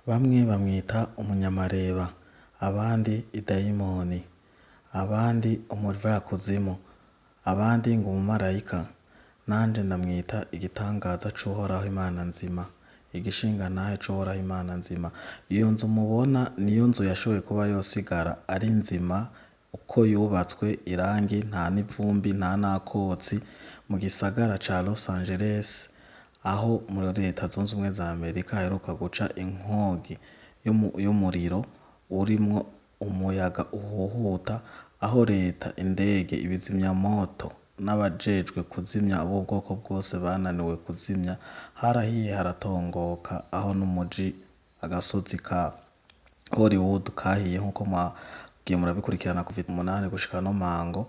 Bamwe bamwita umunyamareba, abandi idayimoni, abandi umuvirakuzimu, abandi ngo umumarayika, nanje ndamwita igitangaza c'uhoraho Imana nzima, igishingantahe c'uhoraho Imana nzima. Iyo nzu mubona niyo nzu yashoboye kuba yosigara ari nzima uko yubatswe, irangi nta n'ivumbi nta n'akotsi, mu gisagara ca Los Angeles, aho muri Leta Zunze Ubumwe za Amerika haheruka guca inkongi y'umuriro urimwo umuyaga uhuhuta, aho leta, indege, ibizimyamoto n'abajejwe kuzimya b'ubwoko bwose bananiwe kuzimya, harahiye haratongoka, aho n'umuji agasozi ka Hollywood kahiye nkuko mwagiye murabikurikirana kuva 8 gushika no mango,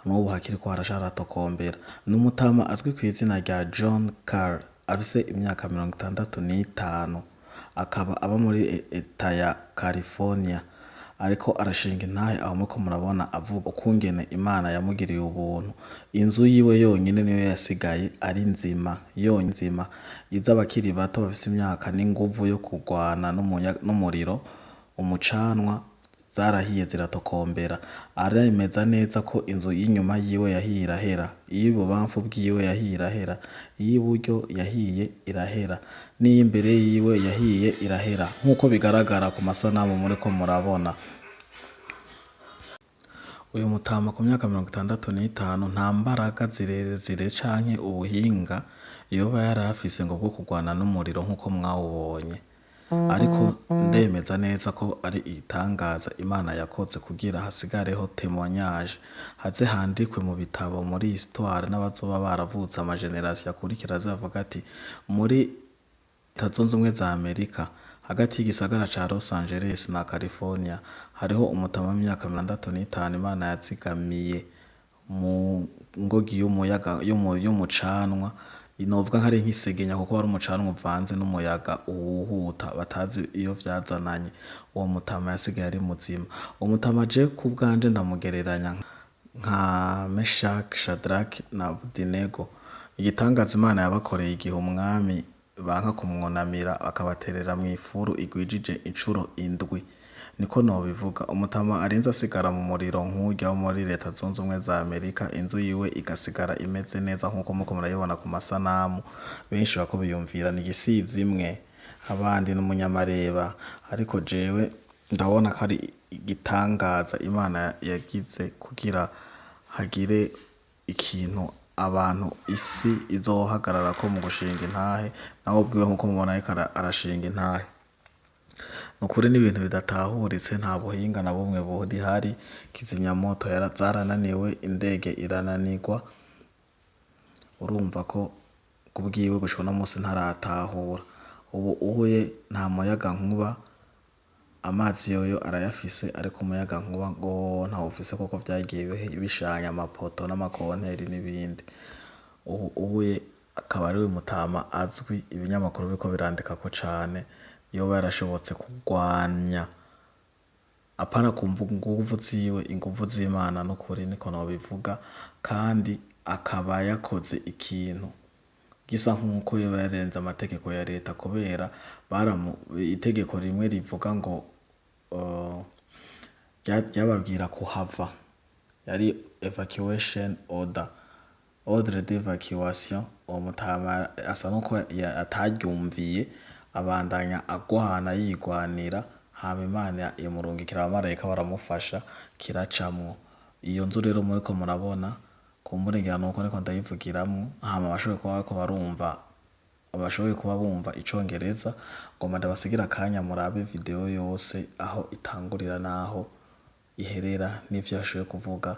n'ubu hakiriko harashatokombera. N'umutama azwi kw'izina rya John Carr, afise imyaka 65, akaba aba muri Leta ya California, ariko arashinga intahe aho muriko murabona avuga ukungene Imana yamugiriye ubuntu. Inzu yiwe yonyene niyo yasigaye ari nzima, nzima, iz'abakiri bato bafise imyaka n'inguvu yo kurwana n'umuriro, umucanwa, zarahiye ziratokombera. Aremeza neza ko inzu y'inyuma yiwe yahiye irahera, iy'ibubamfu bwiwe yahiye irahera, iy'iburyo yahiye irahera, n'iy'imbere yiwe yahiye irahera, nk'uko bigaragara ku masanamu muriko murabona. Uyu mutama ku myaka 65 nta mbaraga zirezire canke ubuhinga yoba yari afise ngo bwo kurwana n'umuriro nk'uko mwawubonye, ariko ndemeza neza ko ari igitangaza Imana yakoze kugira hasigareho témoignage, haze handikwe mu bitabo muri histoire, n'abazoba baravutse amageneration akurikira azavuga ati muri Leta Zunze Ubumwe za Amerika, hagati y'igisagara ca Los Angeles na California, hariho umutama w'imyaka 65 Imana yazigamiye mu ngogi y'umuyaga y'umucanwa, inovuga nk'ari nk'isegenya kuko wari umucanwa uvanze n'umuyaga uhuhuta batazi iyo vyazananye. Uwo mutama yasigaye ari muzima. Uwo mutama je ku bwanje ndamugereranya nka Meshach, Shadrach na Abednego, igitangaza Imana yabakoreye igihe umwami banka kumwunamira akabaterera mw'ifuru igwijije incuro 7. Niko nobivuga. Umutama arinze asigara mu muriro nk'urya wo muri Leta Zunze Ubumwe za Amerika, inzu yiwe igasigara imeze neza nk'uko muko murayibona ku masanamu. Benshi bako biyumvira ni igisizi imwe, abandi n'umunyamareba, ariko jewe ndabona ko ari igitangaza Imana yagize kugira hagire ikintu abantu isi izohagarara ko mu gushinga intahe, nawe ubwiwe nkuko mubona ariko arashinga intahe. Nukuri n'ibintu bidatahuritse, nta buhinga na bumwe buhari hari, kizimyamoto zarananiwe, indege irananirwa. Urumva ko kubwiwe gushika no munsi ntaratahura. Ubu uhuye nta muyaga nkuba, amazi yoyo arayafise, ariko umuyaga nkuba ngo ntawufise kuko vyagiye bishanya amapoto n'amakonteri n'ibindi. Ubu uhuye akaba ari we mutama azwi, ibinyamakuru biriko birandika ko cane yoba yarashobotse kurwanya, apana kumva inguvu ziwe, inguvu z'Imana n'ukuri niko nobivuga, kandi akaba yakoze ikintu gisa nk'uko yoba yarenze amategeko ya leta, kubera itegeko rimwe rivuga ngo ryababwira kuhava, yari evacuation order, ordre d'evacuation. Uwo mutama asa nuko ataryumviye, abandanya agwana yigwanira, hama Imana imurungikira abamarayika baramufasha, kiracamwo. Iyo nzu rero muriko murabona kumurengera nuko niko ndayivugiramwo, hama abashoboye kuba bumva icongereza, ngoma ndabasigira akanya murabe video yose aho itangurira naho iherera n'ivyo yashoboye kuvuga,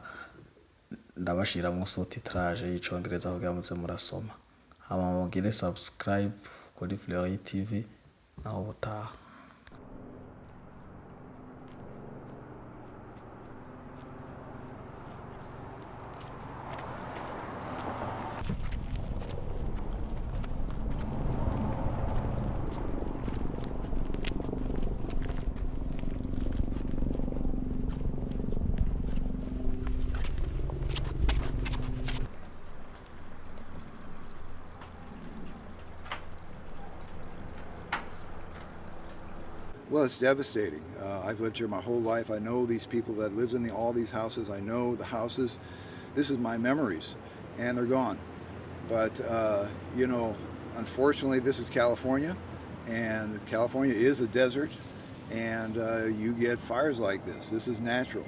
ndabashiramwo sous-titrage y'icongereza kugira muze murasoma. Hama mugire subscribe kuri Fleury TV, naho butaha. Well, it's devastating. I've lived here my whole life. I know these people that lives in all these houses. I know the houses. This is my memories, and they're gone. But you know, unfortunately, this is California, and California is a desert, and you get fires like this. This is natural.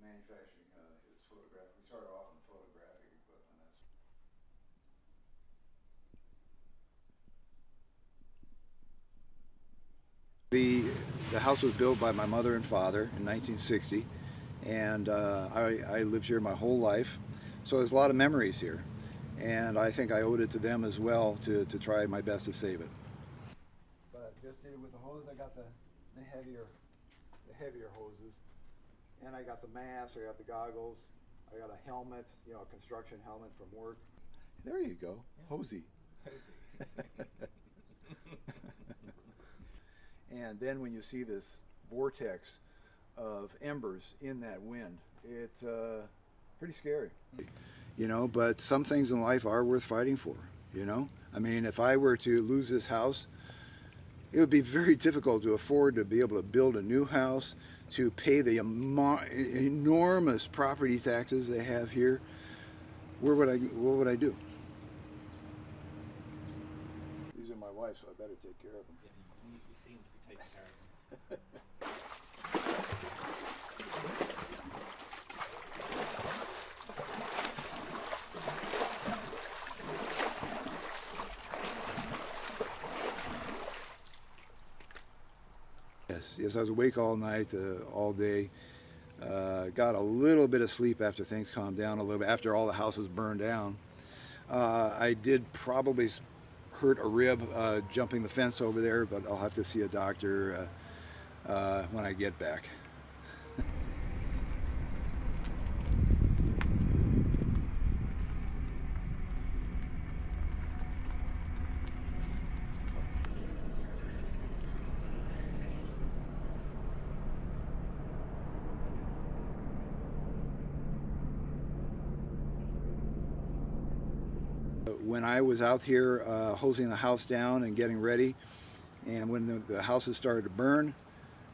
Manufacturing his photograph. We started off in photographic equipment. The house was built by my mother and father in 1960, and I lived here my whole life, so there's a lot of memories here, and I think I owed it to them as well to try my best to save it. But just did it with the hose. I got the heavier hoses. And I got the mask, I got the goggles, I got a helmet, you know, a construction helmet from work. There you go, yeah. Hosey. And then when you see this vortex of embers in that wind, it's pretty scary. You know, but some things in life are worth fighting for, you know? I mean, if I were to lose this house, it would be very difficult to afford to be able to build a new house, to pay the enormous property taxes they have here. What would I do? These are my wife, so I better take care of them. Yeah, you need to be seen to be taking care of them. Yes, I was awake all night, all day. Got a little bit of sleep after things calmed down a little bit, after all the houses burned down. I did probably hurt a rib jumping the fence over there, but I'll have to see a doctor when I get back. When I was out here hosing the house down and getting ready, and when the houses started to burn,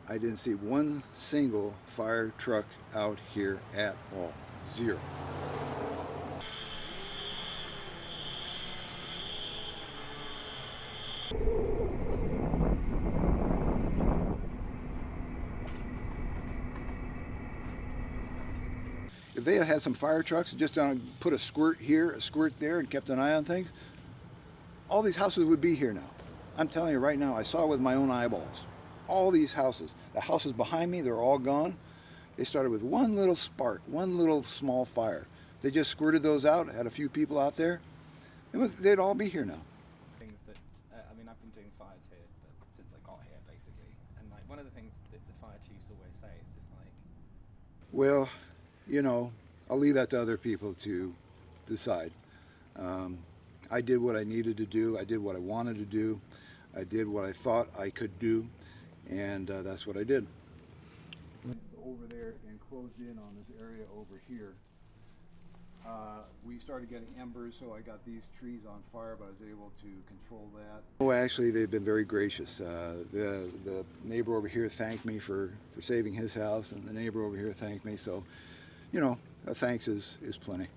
I didn't see one single fire truck out here at all. Zero. If they had some fire trucks and just put a squirt here, a squirt there, and kept an eye on things, all these houses would be here now. I'm telling you right now, I saw it with my own eyeballs. All these houses. The houses behind me, they're all gone. They started with one little spark, one little small fire. They just squirted those out, had a few people out there. They'd all be here now. Things that, I mean, I've been doing fires here since I got here, basically. And like one of the things that the fire chiefs always say is just like, well, you know, I'll leave that to other people to decide. I did what I needed to do. I did what I wanted to do. I did what I thought I could do, and that's what I did. Over there and closed in on this area over here. We started getting embers, so I got these trees on fire, but I was able to control that. Oh, actually, they've been very gracious. The neighbor over here thanked me for saving his house, and the neighbor over here thanked me. So, you know, thanks is plenty.